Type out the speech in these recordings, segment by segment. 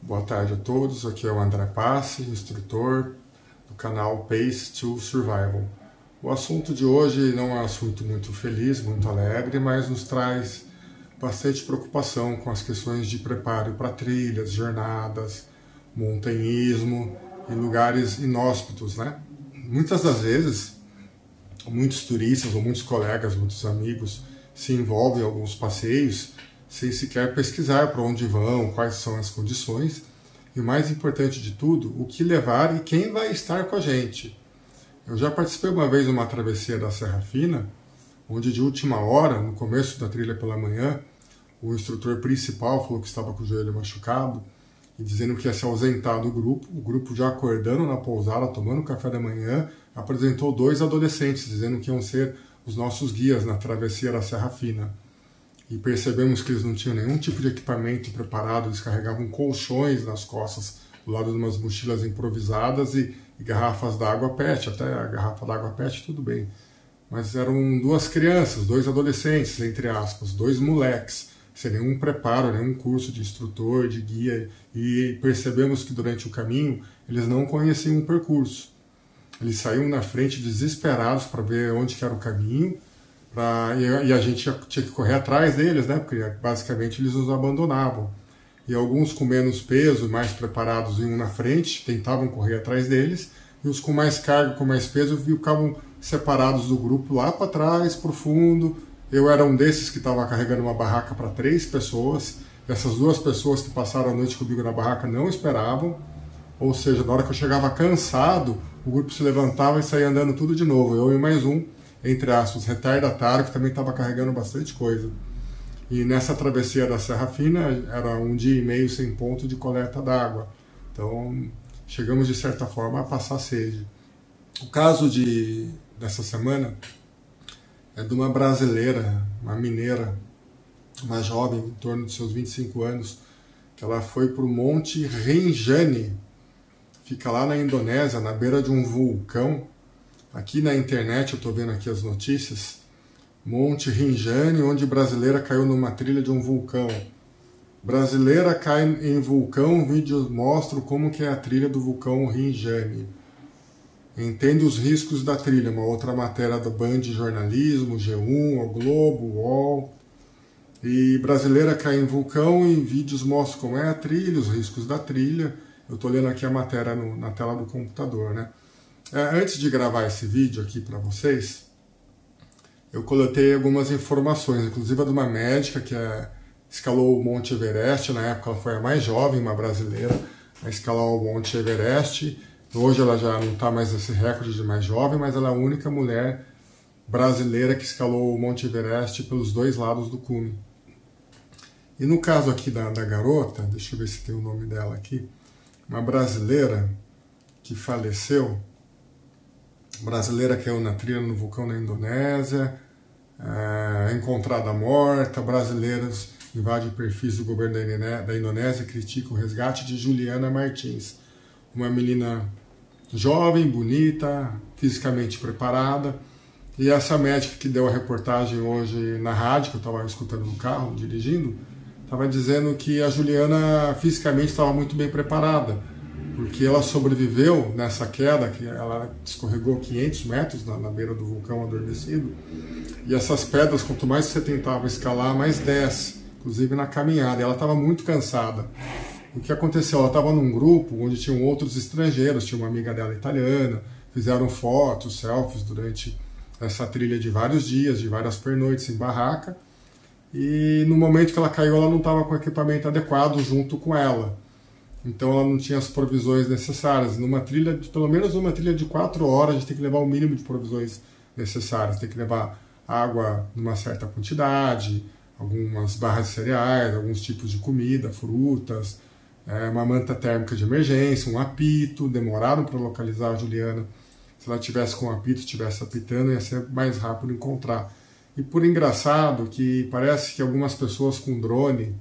Boa tarde a todos, aqui é o André Passi, instrutor do canal Pace to Survival. O assunto de hoje não é um assunto muito feliz, muito alegre, mas nos traz bastante preocupação com as questões de preparo para trilhas, jornadas, montanhismo e lugares inóspitos, né? Muitas das vezes, muitos turistas ou muitos colegas, muitos amigos se envolvem em alguns passeios sem sequer pesquisar para onde vão, quais são as condições e, o mais importante de tudo, o que levar e quem vai estar com a gente. Eu já participei uma vez de uma travessia da Serra Fina, onde de última hora, no começo da trilha pela manhã, o instrutor principal falou que estava com o joelho machucado e dizendo que ia se ausentar do grupo. O grupo, já acordando na pousada, tomando café da manhã, apresentou 2 adolescentes, dizendo que iam ser os nossos guias na travessia da Serra Fina. E percebemos que eles não tinham nenhum tipo de equipamento preparado, eles carregavam colchões nas costas, do lado de umas mochilas improvisadas e garrafas d'água PET, até a garrafa d'água PET tudo bem. Mas eram 2 crianças, 2 adolescentes, entre aspas, 2 moleques, sem nenhum preparo, nenhum curso de instrutor, de guia, e percebemos que durante o caminho eles não conheciam o percurso. Eles saíam na frente desesperados para ver onde que era o caminho, e a gente tinha que correr atrás deles, né? Porque basicamente eles nos abandonavam. E alguns com menos peso, mais preparados, iam na frente, tentavam correr atrás deles, e os com mais carga, com mais peso, ficavam separados do grupo lá para trás, para o fundo. Eu era um desses que estava carregando uma barraca para 3 pessoas. Essas 2 pessoas que passaram a noite comigo na barraca não esperavam. Ou seja, na hora que eu chegava cansado, o grupo se levantava e saía andando tudo de novo. Eu e mais um, entre aspas, retardatário, que também estava carregando bastante coisa. E nessa travessia da Serra Fina, era 1 dia e meio sem ponto de coleta d'água. Então, chegamos de certa forma a passar sede. O caso dessa semana é de uma brasileira, uma mineira, uma jovem, em torno de seus 25 anos, que ela foi para o Monte Rinjani, fica lá na Indonésia, na beira de um vulcão. Aqui na internet, eu estou vendo aqui as notícias, Monte Rinjani, onde brasileira caiu numa trilha de um vulcão. Brasileira cai em vulcão, vídeos mostram como que é a trilha do vulcão Rinjani. Entende os riscos da trilha, uma outra matéria do Band Jornalismo, G1, O Globo, UOL. E brasileira cai em vulcão e vídeos mostram como é a trilha, os riscos da trilha. Eu estou lendo aqui a matéria na tela do computador, né? Antes de gravar esse vídeo aqui para vocês, eu coletei algumas informações, inclusive a de uma médica que escalou o Monte Everest. Na época ela foi a mais jovem, uma brasileira, a escalar o Monte Everest. Hoje ela já não está mais nesse recorde de mais jovem, mas ela é a única mulher brasileira que escalou o Monte Everest pelos 2 lados do cume. E no caso aqui da garota, deixa eu ver se tem o nome dela aqui, uma brasileira que faleceu, brasileira caiu na trilha no vulcão na Indonésia, encontrada morta. Brasileiros invadem perfis do governo da Indonésia e criticam o resgate de Juliana Martins, uma menina jovem, bonita, fisicamente preparada. E essa médica que deu a reportagem hoje na rádio, que eu estava escutando no carro, dirigindo, estava dizendo que a Juliana fisicamente estava muito bem preparada, porque ela sobreviveu nessa queda, que ela escorregou 500 metros na beira do vulcão adormecido, e essas pedras, quanto mais você tentava escalar, mais desce, inclusive na caminhada, e ela estava muito cansada. O que aconteceu? Ela estava num grupo onde tinham outros estrangeiros, tinha uma amiga dela italiana, fizeram fotos, selfies durante essa trilha de vários dias, de várias pernoites em barraca, e no momento que ela caiu, ela não estava com o equipamento adequado junto com ela. Então ela não tinha as provisões necessárias. Numa trilha, pelo menos numa trilha de 4 horas, a gente tem que levar o mínimo de provisões necessárias. Tem que levar água numa certa quantidade, algumas barras de cereais, alguns tipos de comida, frutas, uma manta térmica de emergência, um apito. Demoraram para localizar a Juliana. Se ela tivesse com um apito, estivesse apitando, ia ser mais rápido encontrar. E por engraçado que parece que algumas pessoas com drone,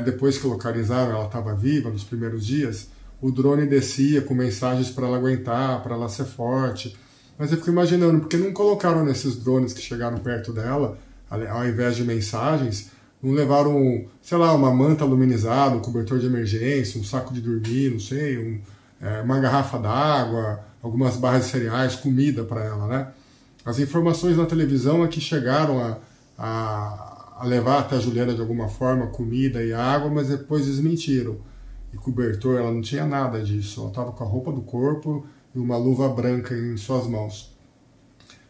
depois que localizaram, ela estava viva nos primeiros dias, o drone descia com mensagens para ela aguentar, para ela ser forte. Mas eu fico imaginando, por que não colocaram nesses drones que chegaram perto dela, ao invés de mensagens, não levaram, sei lá, uma manta aluminizada, um cobertor de emergência, um saco de dormir, não sei, uma garrafa d'água, algumas barras de cereais, comida para ela, né? As informações na televisão é que chegaram a levar até a Juliana de alguma forma comida e água, mas depois desmentiram. E cobertor, ela não tinha nada disso, ela estava com a roupa do corpo e uma luva branca em suas mãos.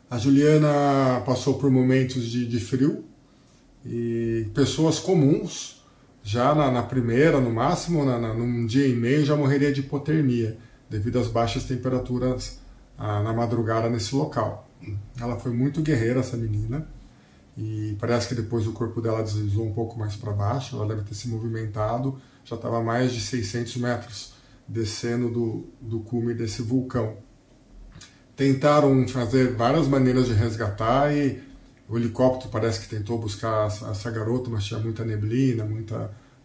A Juliana passou por momentos de frio e pessoas comuns, já na primeira, no máximo, num dia e meio, já morreria de hipotermia, devido às baixas temperaturas na madrugada nesse local. Ela foi muito guerreira, essa menina, e parece que depois o corpo dela deslizou um pouco mais para baixo, ela deve ter se movimentado, já estava a mais de 600 metros descendo do cume desse vulcão. Tentaram fazer várias maneiras de resgatar e o helicóptero parece que tentou buscar essa garota, mas tinha muita neblina,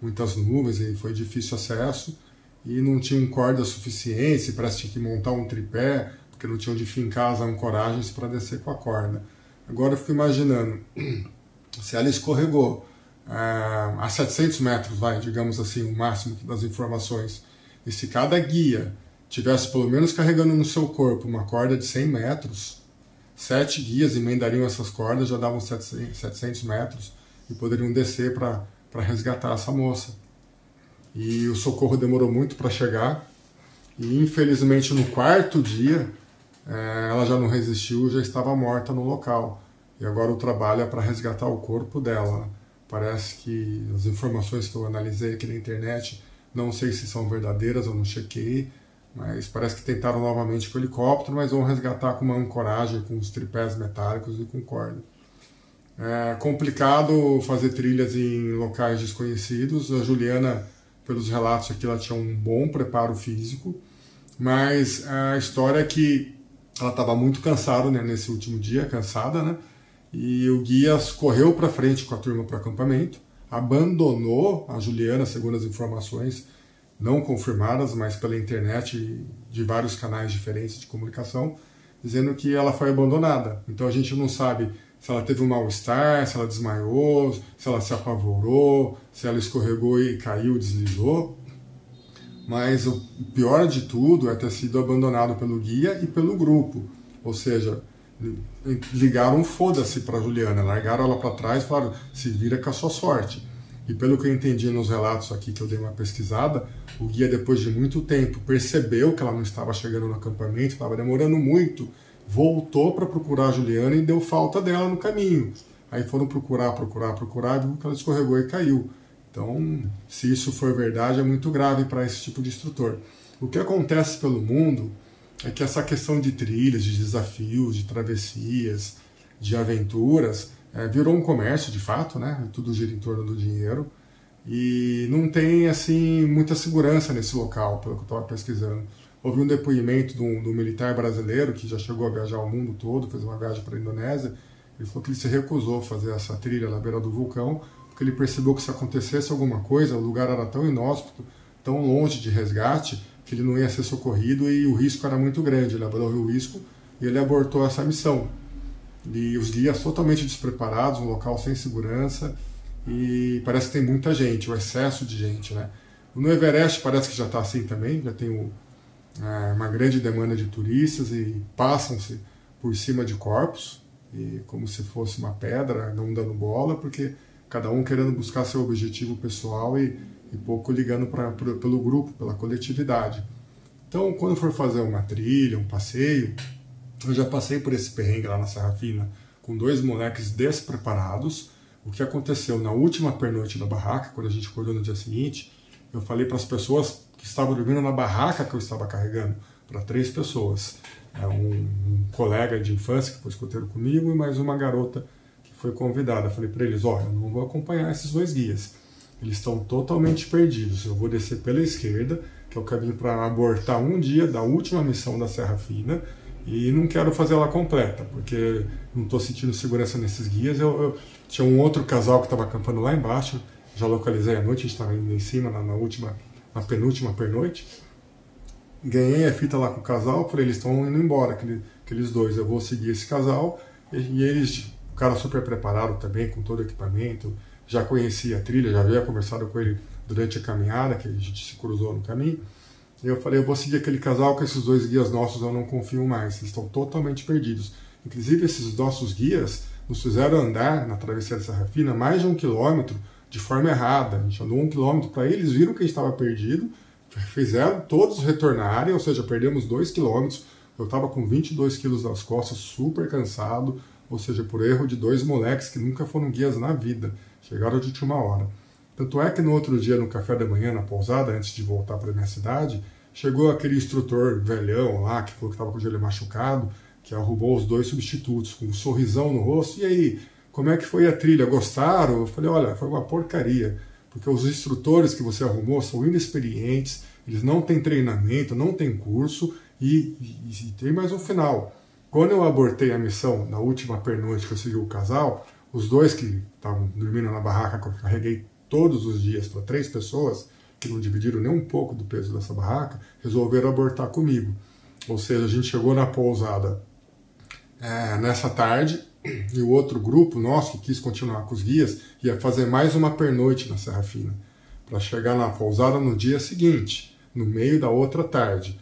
muitas nuvens e foi difícil acesso e não tinham corda suficiente, parece que tinha que montar um tripé, porque não tinham de fincar as ancoragens para descer com a corda. Agora eu fico imaginando, se ela escorregou a 700 metros, digamos assim, o máximo das informações, e se cada guia tivesse pelo menos carregando no seu corpo uma corda de 100 metros, 7 guias emendariam essas cordas, já davam 700 metros e poderiam descer para resgatar essa moça. E o socorro demorou muito para chegar e infelizmente no quarto dia ela já não resistiu, já estava morta no local. E agora o trabalho é para resgatar o corpo dela. Parece que as informações que eu analisei aqui na internet, não sei se são verdadeiras, eu não chequei, mas parece que tentaram novamente com o helicóptero, mas vão resgatar com uma ancoragem, com os tripés metálicos e com corda. É complicado fazer trilhas em locais desconhecidos. A Juliana, pelos relatos aqui, ela tinha um bom preparo físico, mas a história é que ela estava muito cansada, né, nesse último dia, cansada, né? E o guia correu para frente com a turma para o acampamento, abandonou a Juliana, segundo as informações não confirmadas, mas pela internet de vários canais diferentes de comunicação, dizendo que ela foi abandonada. Então a gente não sabe se ela teve um mal-estar, se ela desmaiou, se ela se apavorou, se ela escorregou e caiu, deslizou. Mas o pior de tudo é ter sido abandonado pelo guia e pelo grupo. Ou seja, ligaram um foda-se para a Juliana, largaram ela para trás e falaram, se vira com a sua sorte. E pelo que eu entendi nos relatos aqui que eu dei uma pesquisada, o guia, depois de muito tempo, percebeu que ela não estava chegando no acampamento, estava demorando muito, voltou para procurar a Juliana e deu falta dela no caminho. Aí foram procurar, e viu que ela escorregou e caiu. Então, se isso for verdade, é muito grave para esse tipo de instrutor. O que acontece pelo mundo é que essa questão de trilhas, de desafios, de travessias, de aventuras, virou um comércio de fato, né? Tudo gira em torno do dinheiro e não tem assim muita segurança nesse local, pelo que eu estava pesquisando. Houve um depoimento de um militar brasileiro que já chegou a viajar o mundo todo, fez uma viagem para a Indonésia. Ele falou que ele se recusou a fazer essa trilha na beira do vulcão, porque ele percebeu que se acontecesse alguma coisa, o lugar era tão inóspito, tão longe de resgate, que ele não ia ser socorrido e o risco era muito grande. Ele avaliou o risco e ele abortou essa missão. E os guias totalmente despreparados, um local sem segurança, e parece que tem muita gente, o excesso de gente, né? No Everest parece que já está assim também, já tem uma grande demanda de turistas e passam-se por cima de corpos, e como se fosse uma pedra, não dando bola, porque cada um querendo buscar seu objetivo pessoal e pouco ligando pelo grupo, pela coletividade. Então, quando for fazer uma trilha, um passeio, eu já passei por esse perrengue lá na Serra Fina, com 2 moleques despreparados. O que aconteceu na última pernoite da barraca, quando a gente acordou no dia seguinte, eu falei para as pessoas que estavam dormindo na barraca que eu estava carregando, para 3 pessoas. Um colega de infância que foi escoteiro comigo e mais uma garota que foi convidada. Eu falei para eles, olha, eu não vou acompanhar esses 2 guias. Eles estão totalmente perdidos. Eu vou descer pela esquerda, que é o caminho para abortar um dia da última missão da Serra Fina, e não quero fazer ela completa, porque não estou sentindo segurança nesses guias. Eu tinha um outro casal que estava acampando lá embaixo, já localizei à noite, a gente estava indo em cima, na penúltima pernoite. Ganhei a fita lá com o casal, falei, eles estão indo embora, aqueles 2, eu vou seguir esse casal, e eles, o cara super preparado também, com todo o equipamento, já conhecia a trilha, já havia conversado com ele durante a caminhada, que a gente se cruzou no caminho. E eu falei, eu vou seguir aquele casal, que esses dois guias nossos eu não confio mais, eles estão totalmente perdidos. Inclusive, esses nossos guias nos fizeram andar na travessia da Serra Fina mais de 1 quilômetro de forma errada. A gente andou 1 quilômetro para eles, viram que a gente estava perdido, fizeram todos retornarem, ou seja, perdemos 2 quilômetros. Eu estava com 22 quilos nas costas, super cansado, ou seja, por erro de 2 moleques que nunca foram guias na vida. Chegaram de última hora. Tanto é que no outro dia, no café da manhã, na pousada, antes de voltar para a minha cidade, chegou aquele instrutor velhão lá, que falou que estava com o joelho machucado, que arrumou os 2 substitutos, com um sorrisão no rosto. E aí, como é que foi a trilha? Gostaram? Eu falei, olha, foi uma porcaria, porque os instrutores que você arrumou são inexperientes, eles não têm treinamento, não têm curso, e tem mais um final. Quando eu abortei a missão, na última pernoite que eu segui o casal, os 2 que estavam dormindo na barraca, que eu carreguei todos os dias para 3 pessoas, que não dividiram nem um pouco do peso dessa barraca, resolveram abortar comigo. Ou seja, a gente chegou na pousada nessa tarde, e o outro grupo nosso, que quis continuar com os guias, ia fazer mais uma pernoite na Serra Fina, para chegar na pousada no dia seguinte, no meio da outra tarde.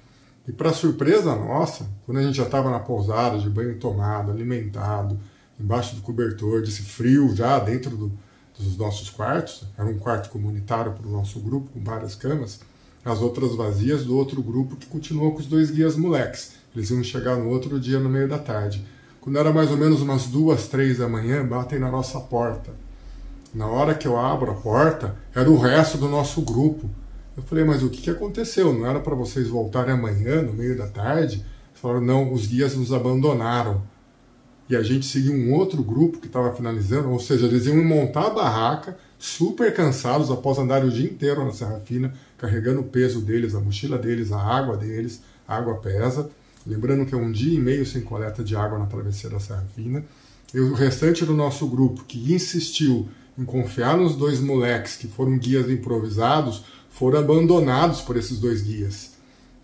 E para surpresa nossa, quando a gente já estava na pousada, de banho tomado, alimentado, embaixo do cobertor, desse frio já dentro dos nossos quartos, era um quarto comunitário para o nosso grupo, com várias camas, as outras vazias do outro grupo que continuou com os 2 guias moleques. Eles iam chegar no outro dia, no meio da tarde. Quando era mais ou menos umas 2, 3 da manhã, batem na nossa porta. Na hora que eu abro a porta, era o resto do nosso grupo. Eu falei, mas o que aconteceu? Não era para vocês voltarem amanhã, no meio da tarde? Eles falaram, não, os guias nos abandonaram. E a gente seguiu um outro grupo que estava finalizando, ou seja, eles iam montar a barraca, super cansados, após andar o dia inteiro na Serra Fina, carregando o peso deles, a mochila deles, a água pesa. Lembrando que é 1 dia e meio sem coleta de água na travessia da Serra Fina. E o restante do nosso grupo, que insistiu em confiar nos 2 moleques, que foram guias improvisados, foram abandonados por esses 2 guias.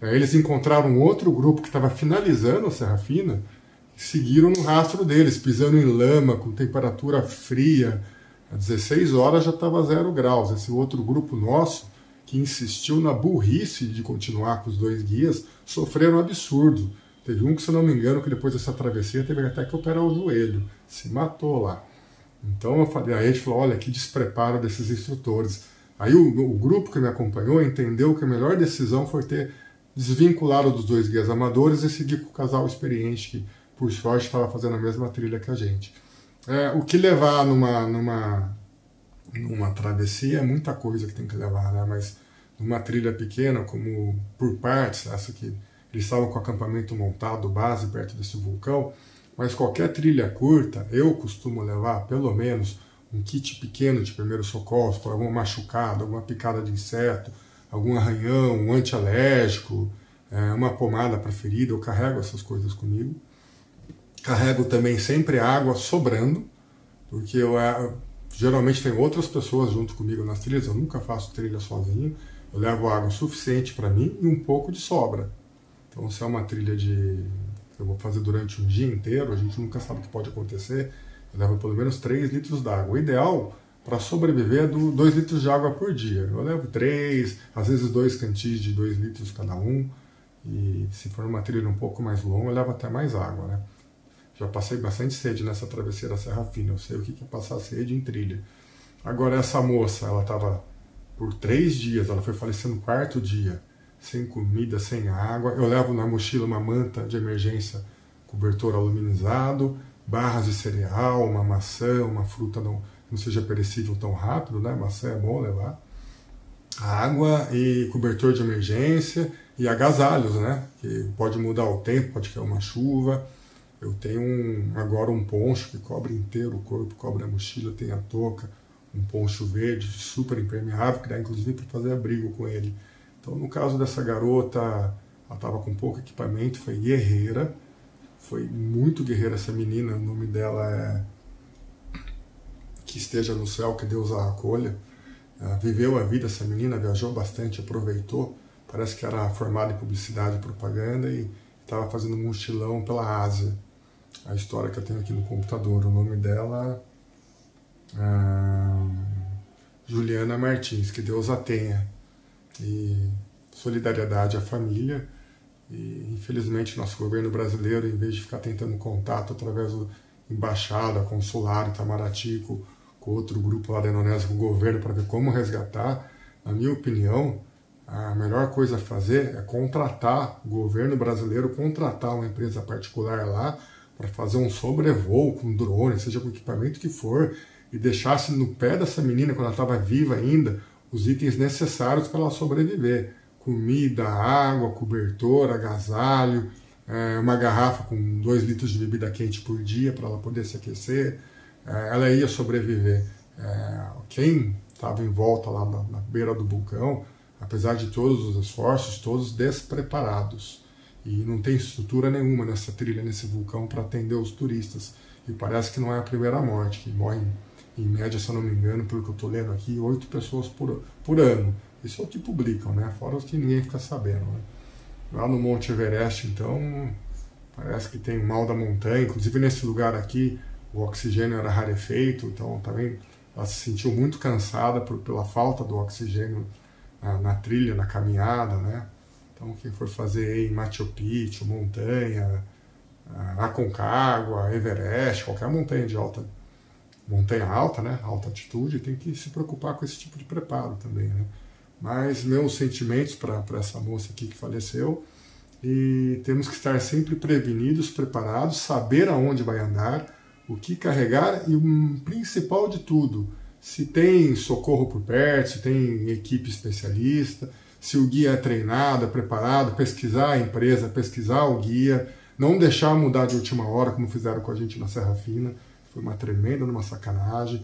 Aí eles encontraram um outro grupo que estava finalizando a Serra Fina, seguiram no rastro deles, pisando em lama, com temperatura fria. Às 16 horas já estava 0 graus. Esse outro grupo nosso, que insistiu na burrice de continuar com os 2 guias, sofreram um absurdo. Teve um que, se eu não me engano, que depois dessa travessia teve até que operar o joelho. Se matou lá. Então eu falei, aí a gente falou, olha, que despreparo desses instrutores. Aí o grupo que me acompanhou entendeu que a melhor decisão foi ter desvinculado dos 2 guias amadores e seguir com o casal experiente que, por sorte, estava fazendo a mesma trilha que a gente. O que levar numa travessia é muita coisa que tem que levar, né? Mas numa trilha pequena, como por partes, essa que eles estavam com o acampamento montado, base perto desse vulcão, mas qualquer trilha curta, eu costumo levar pelo menos um kit pequeno de primeiros socorros, para algum machucado, alguma picada de inseto, algum arranhão, um antialérgico, uma pomada para ferida, eu carrego essas coisas comigo. Carrego também sempre água sobrando, porque eu geralmente tem outras pessoas junto comigo nas trilhas, eu nunca faço trilha sozinho, eu levo água suficiente para mim e um pouco de sobra. Então se é uma trilha que eu vou fazer durante um dia inteiro, a gente nunca sabe o que pode acontecer, eu levo pelo menos 3 litros d'água. O ideal para sobreviver é 2 litros de água por dia. Eu levo 3, às vezes 2 cantis de 2 litros cada um, e se for uma trilha um pouco mais longa, eu levo até mais água, né? Já passei bastante sede nessa travessia da Serra Fina, eu sei o que é passar sede em trilha. Agora essa moça, ela estava por 3 dias, ela foi falecer no 4º dia, sem comida, sem água. Eu levo na mochila uma manta de emergência, cobertor aluminizado, barras de cereal, uma maçã, uma fruta não seja perecível tão rápido, né? Maçã é bom levar. Água e cobertor de emergência e agasalhos, né? Que pode mudar o tempo, pode cair uma chuva. Eu tenho agora um poncho que cobre inteiro o corpo, cobre a mochila, tem a touca, um poncho verde super impermeável, que dá inclusive para fazer abrigo com ele. Então, no caso dessa garota, ela estava com pouco equipamento, foi guerreira, foi muito guerreira essa menina, o nome dela é Que Esteja no Céu, que Deus a acolha. Ela viveu a vida, essa menina, viajou bastante, aproveitou, parece que era formada em publicidade e propaganda e estava fazendo um mochilão pela Ásia. A história que eu tenho aqui no computador, o nome dela Juliana Martins, que Deus a tenha. E solidariedade à família. E infelizmente nosso governo brasileiro, em vez de ficar tentando contato através do embaixada, consulário, Itamaraty, com outro grupo lá da Indonésia, com o governo, para ver como resgatar, na minha opinião, a melhor coisa a fazer é contratar, o governo brasileiro contratar uma empresa particular lá para fazer um sobrevoo com drone, seja com o equipamento que for, e deixasse no pé dessa menina, quando ela estava viva ainda, os itens necessários para ela sobreviver. Comida, água, cobertor, agasalho, uma garrafa com 2 litros de bebida quente por dia para ela poder se aquecer. Ela ia sobreviver. Quem estava em volta lá na beira do vulcão, apesar de todos os esforços, todos despreparados. E não tem estrutura nenhuma nessa trilha, nesse vulcão, para atender os turistas. E parece que não é a primeira morte, que morrem, em média, se eu não me engano, pelo que eu estou lendo aqui, 8 pessoas por ano. Isso é o que publicam, né? Fora os que ninguém fica sabendo, né? Lá no Monte Everest, então, parece que tem mal da montanha. Inclusive, nesse lugar aqui, o oxigênio era rarefeito, então também ela se sentiu muito cansada pela falta do oxigênio na trilha, na caminhada, né? Então, quem for fazer aí em Machu Picchu, montanha, Aconcagua, Everest, qualquer montanha alta, né? Alta altitude, tem que se preocupar com esse tipo de preparo também, né? Mas meus sentimentos para essa moça aqui que faleceu, e temos que estar sempre prevenidos, preparados, saber aonde vai andar, o que carregar e o principal de tudo, se tem socorro por perto, se tem equipe especialista, se o guia é treinado, é preparado, pesquisar a empresa, pesquisar o guia, não deixar mudar de última hora, como fizeram com a gente na Serra Fina, foi uma tremenda, uma sacanagem.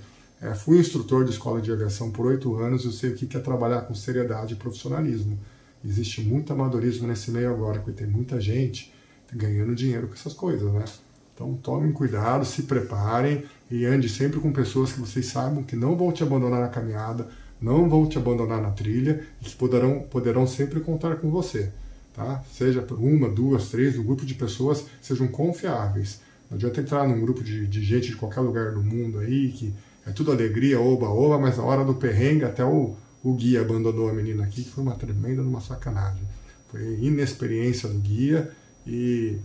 Fui instrutor de escola de aviação por 8 anos e eu sei o que é trabalhar com seriedade e profissionalismo. Existe muito amadorismo nesse meio agora, porque tem muita gente ganhando dinheiro com essas coisas, né? Então tomem cuidado, se preparem e ande sempre com pessoas que vocês saibam que não vão te abandonar na caminhada, não vão te abandonar na trilha e que poderão sempre contar com você, tá? Seja por 1, 2, 3, um grupo de pessoas sejam confiáveis. Não adianta entrar num grupo de gente de qualquer lugar do mundo aí que é tudo alegria, oba-oba, mas na hora do perrengue até o guia abandonou a menina aqui, que foi uma tremenda, uma sacanagem. Foi inexperiência do guia e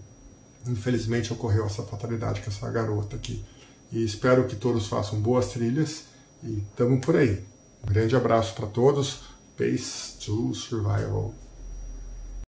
infelizmente ocorreu essa fatalidade com essa garota aqui. E espero que todos façam boas trilhas e tamo por aí. Um grande abraço para todos. Pace to Survival.